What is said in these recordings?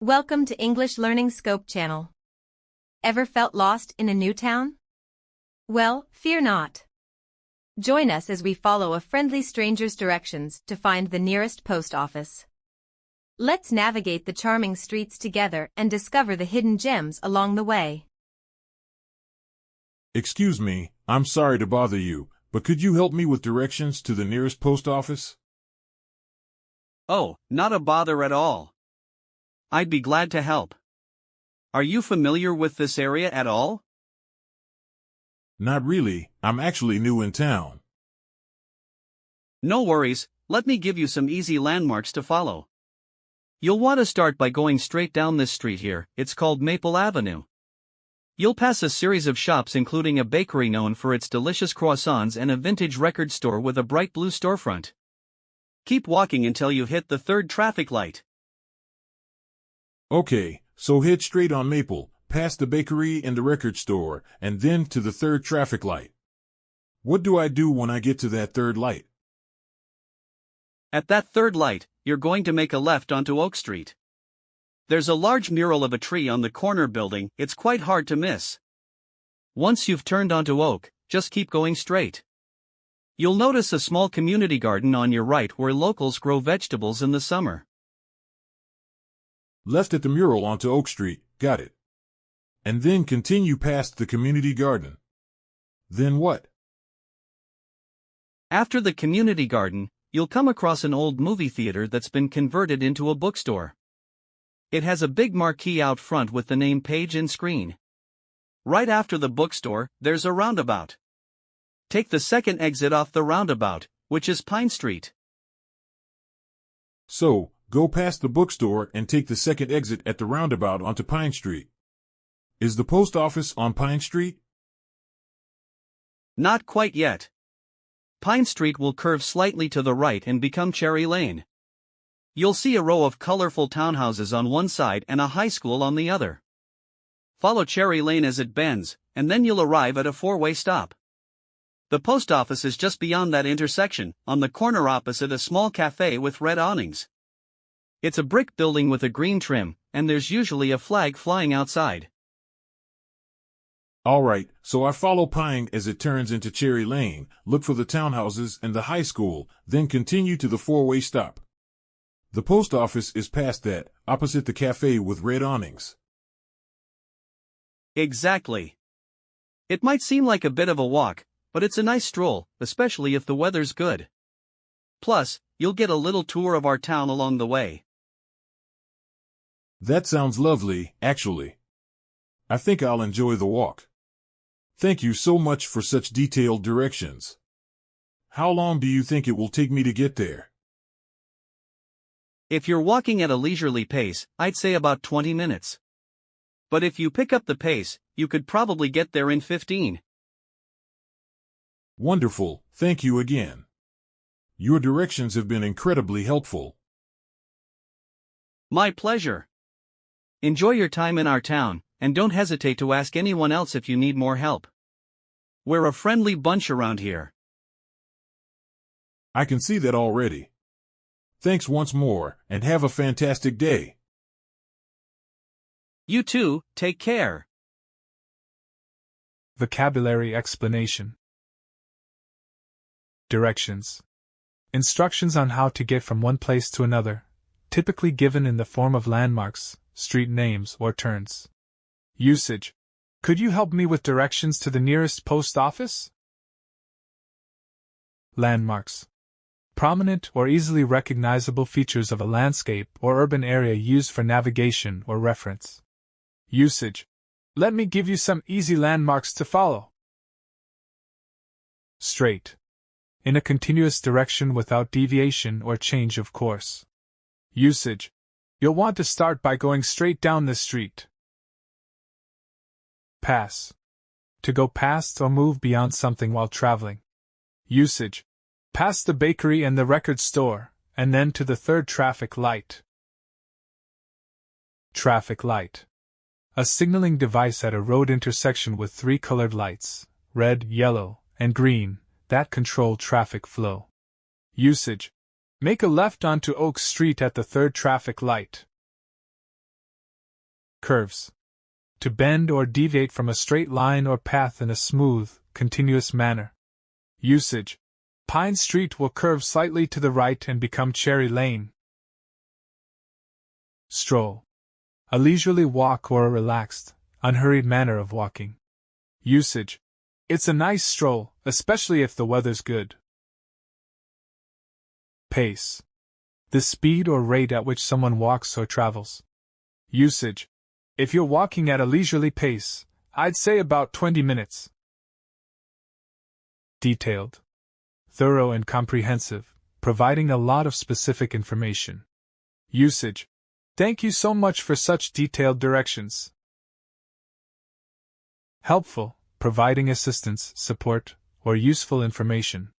Welcome to English Learning Scope channel. Ever felt lost in a new town? Well, fear not. Join us as we follow a friendly stranger's directions to find the nearest post office. Let's navigate the charming streets together and discover the hidden gems along the way. Excuse me, I'm sorry to bother you, but could you help me with directions to the nearest post office? Oh, not a bother at all. I'd be glad to help. Are you familiar with this area at all? Not really, I'm actually new in town. No worries, let me give you some easy landmarks to follow. You'll want to start by going straight down this street here. It's called Maple Avenue. You'll pass a series of shops including a bakery known for its delicious croissants and a vintage record store with a bright blue storefront. Keep walking until you hit the third traffic light. Okay, so head straight on Maple, past the bakery and the record store, and then to the third traffic light. What do I do when I get to that third light? At that third light, you're going to make a left onto Oak Street. There's a large mural of a tree on the corner building. It's quite hard to miss. Once you've turned onto Oak, just keep going straight. You'll notice a small community garden on your right where locals grow vegetables in the summer. Left at the mural onto Oak Street, got it. And then continue past the community garden. Then what? After the community garden, you'll come across an old movie theater that's been converted into a bookstore. It has a big marquee out front with the name Page and Screen. Right after the bookstore, there's a roundabout. Take the second exit off the roundabout, which is Pine Street. So, go past the bookstore and take the second exit at the roundabout onto Pine Street. Is the post office on Pine Street? Not quite yet. Pine Street will curve slightly to the right and become Cherry Lane. You'll see a row of colorful townhouses on one side and a high school on the other. Follow Cherry Lane as it bends, and then you'll arrive at a four-way stop. The post office is just beyond that intersection, on the corner opposite a small cafe with red awnings. It's a brick building with a green trim, and there's usually a flag flying outside. Alright, so I follow Pine as it turns into Cherry Lane, look for the townhouses and the high school, then continue to the four-way stop. The post office is past that, opposite the cafe with red awnings. Exactly. It might seem like a bit of a walk, but it's a nice stroll, especially if the weather's good. Plus, you'll get a little tour of our town along the way. That sounds lovely, actually. I think I'll enjoy the walk. Thank you so much for such detailed directions. How long do you think it will take me to get there? If you're walking at a leisurely pace, I'd say about 20 minutes. But if you pick up the pace, you could probably get there in 15. Wonderful, thank you again. Your directions have been incredibly helpful. My pleasure. Enjoy your time in our town, and don't hesitate to ask anyone else if you need more help. We're a friendly bunch around here. I can see that already. Thanks once more, and have a fantastic day. You too, take care. Vocabulary explanation. Directions. Instructions on how to get from one place to another, typically given in the form of landmarks, street names, or turns. Usage. Could you help me with directions to the nearest post office? Landmarks. Prominent or easily recognizable features of a landscape or urban area used for navigation or reference. Usage. Let me give you some easy landmarks to follow. Straight. In a continuous direction without deviation or change of course. Usage. You'll want to start by going straight down the street. Pass. To go past or move beyond something while traveling. Usage. Past the bakery and the record store, and then to the third traffic light. Traffic light. A signaling device at a road intersection with three colored lights, red, yellow, and green, that control traffic flow. Usage. Make a left onto Oak Street at the third traffic light. curves. To bend or deviate from a straight line or path in a smooth, continuous manner. Usage: Pine Street will curve slightly to the right and become Cherry Lane. Stroll: a leisurely walk or a relaxed, unhurried manner of walking. Usage: it's a nice stroll, especially if the weather's good. Pace: the speed or rate at which someone walks or travels. Usage: if you're walking at a leisurely pace, I'd say about 20 minutes. Detailed: thorough and comprehensive, providing a lot of specific information. Usage: thank you so much for such detailed directions. Helpful: providing assistance, support, or useful information.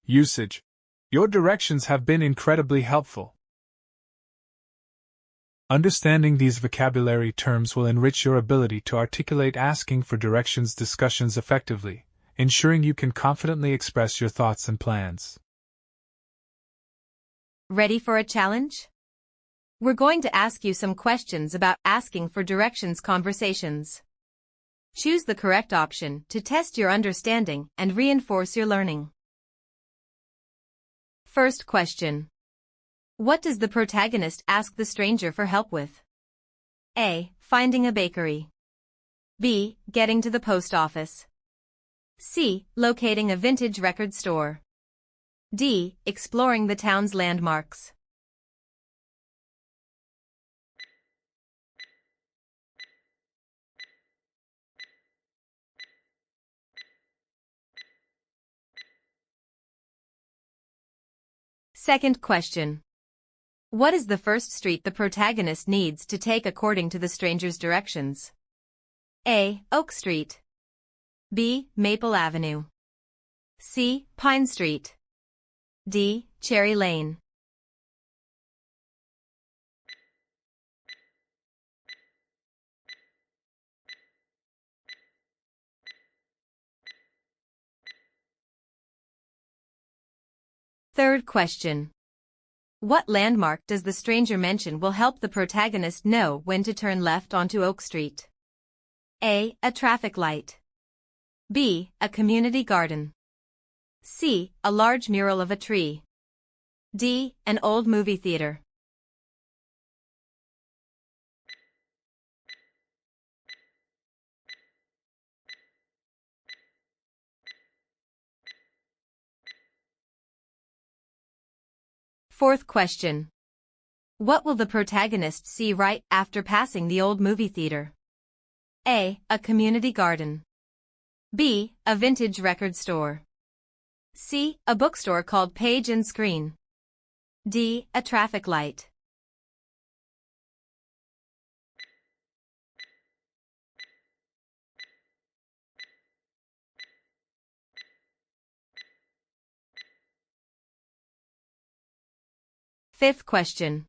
Usage: your directions have been incredibly helpful. Understanding these vocabulary terms will enrich your ability to articulate asking for directions discussions effectively, ensuring you can confidently express your thoughts and plans. Ready for a challenge? We're going to ask you some questions about asking for directions conversations. Choose the correct option to test your understanding and reinforce your learning. First question. What does the protagonist ask the stranger for help with? A. Finding a bakery. B. Getting to the post office. C. Locating a vintage record store. D. Exploring the town's landmarks. Second question. What is the first street the protagonist needs to take according to the stranger's directions? A. Oak Street. B. Maple Avenue. C. Pine Street. D. Cherry Lane. Third question. What landmark does the stranger mention will help the protagonist know when to turn left onto Oak Street? A. A traffic light. B. A community garden. C. A large mural of a tree. D. An old movie theater. Fourth question. What will the protagonist see right after passing the old movie theater? A. A community garden. B. A vintage record store. C. A bookstore called Page and Screen. D. A traffic light. Fifth question.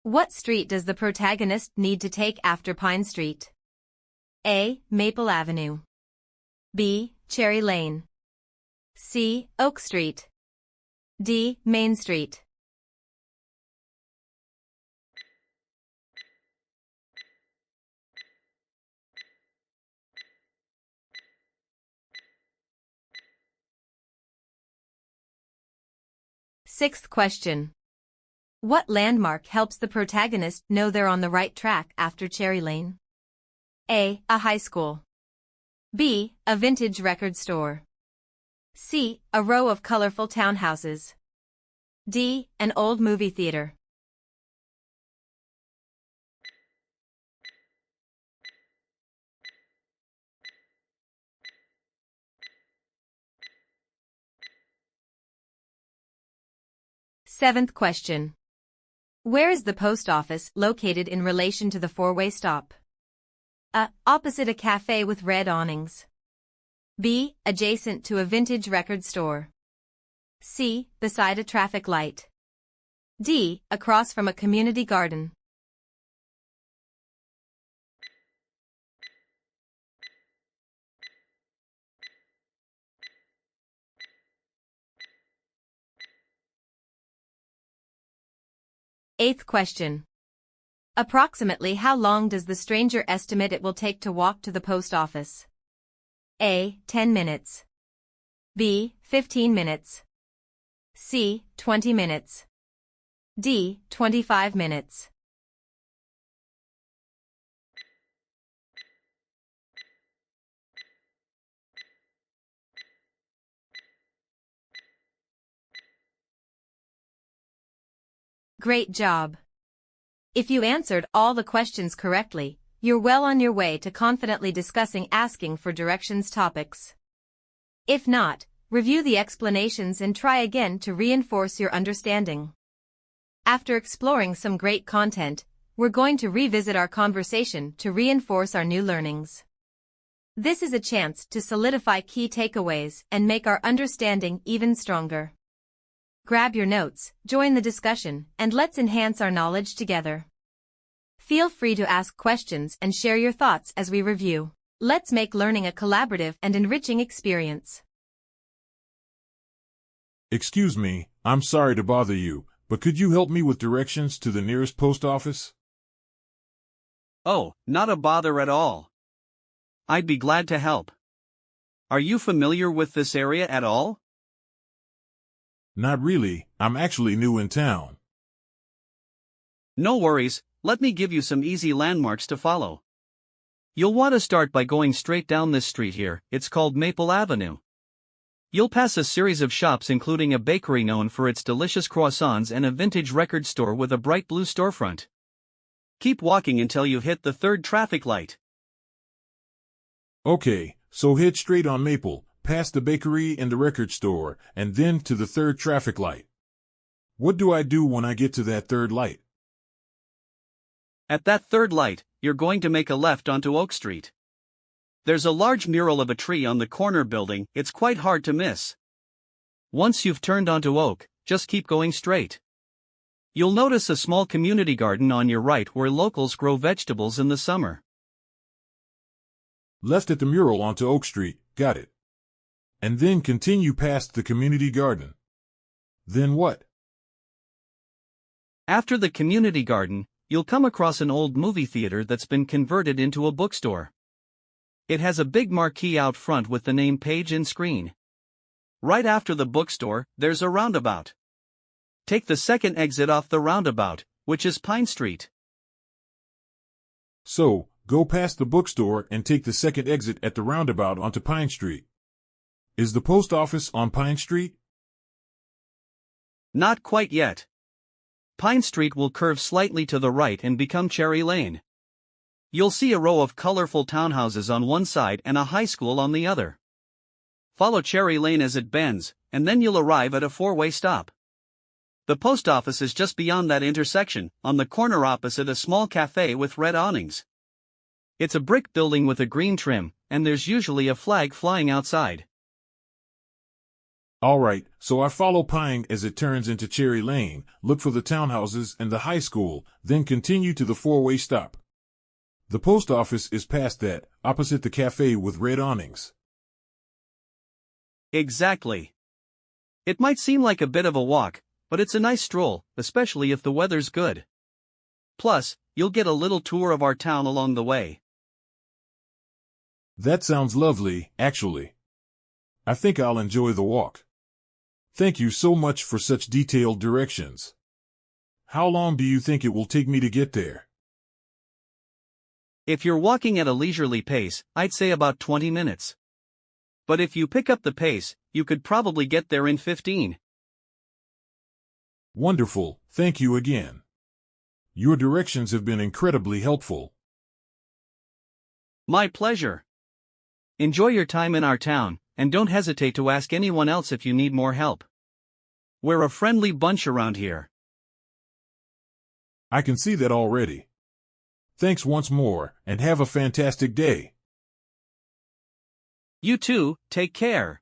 What street does the protagonist need to take after Pine Street? A. Maple Avenue. B. Cherry Lane. C. Oak Street. D. Main Street. Sixth question. What landmark helps the protagonist know they're on the right track after Cherry Lane? A. A high school. B. A vintage record store. C. A row of colorful townhouses. D. An old movie theater. Seventh question. Where is the post office located in relation to the four-way stop? A. Opposite a cafe with red awnings. B. Adjacent to a vintage record store. C. Beside a traffic light. D. Across from a community garden. Eighth question. Approximately how long does the stranger estimate it will take to walk to the post office? A. 10 minutes. B. 15 minutes. C. 20 minutes. D. 25 minutes. Great job! If you answered all the questions correctly, you're well on your way to confidently discussing asking for directions topics. If not, review the explanations and try again to reinforce your understanding. After exploring some great content, we're going to revisit our conversation to reinforce our new learnings. This is a chance to solidify key takeaways and make our understanding even stronger. Grab your notes, join the discussion, and let's enhance our knowledge together. Feel free to ask questions and share your thoughts as we review. Let's make learning a collaborative and enriching experience. Excuse me, I'm sorry to bother you, but could you help me with directions to the nearest post office? Oh, not a bother at all. I'd be glad to help. Are you familiar with this area at all? Not really, I'm actually new in town. No worries, let me give you some easy landmarks to follow. You'll want to start by going straight down this street here. It's called Maple Avenue. You'll pass a series of shops including a bakery known for its delicious croissants and a vintage record store with a bright blue storefront. Keep walking until you hit the third traffic light. Okay, so head straight on Maple, past the bakery and the record store, and then to the third traffic light. What do I do when I get to that third light? At that third light, you're going to make a left onto Oak Street. There's a large mural of a tree on the corner building. It's quite hard to miss. Once you've turned onto Oak, just keep going straight. You'll notice a small community garden on your right where locals grow vegetables in the summer. Left at the mural onto Oak Street, got it. And then continue past the community garden. Then what? After the community garden, you'll come across an old movie theater that's been converted into a bookstore. It has a big marquee out front with the name Page and Screen. Right after the bookstore, there's a roundabout. Take the second exit off the roundabout, which is Pine Street. So, go past the bookstore and take the second exit at the roundabout onto Pine Street. Is the post office on Pine Street? Not quite yet. Pine Street will curve slightly to the right and become Cherry Lane. You'll see a row of colorful townhouses on one side and a high school on the other. Follow Cherry Lane as it bends, and then you'll arrive at a four-way stop. The post office is just beyond that intersection, on the corner opposite a small cafe with red awnings. It's a brick building with a green trim, and there's usually a flag flying outside. Alright, so I follow Pine as it turns into Cherry Lane, look for the townhouses and the high school, then continue to the four-way stop. The post office is past that, opposite the cafe with red awnings. Exactly. It might seem like a bit of a walk, but it's a nice stroll, especially if the weather's good. Plus, you'll get a little tour of our town along the way. That sounds lovely, actually. I think I'll enjoy the walk. Thank you so much for such detailed directions. How long do you think it will take me to get there? If you're walking at a leisurely pace, I'd say about 20 minutes. But if you pick up the pace, you could probably get there in 15. Wonderful, thank you again. Your directions have been incredibly helpful. My pleasure. Enjoy your time in our town, and don't hesitate to ask anyone else if you need more help. We're a friendly bunch around here. I can see that already. Thanks once more, and have a fantastic day. You too, take care.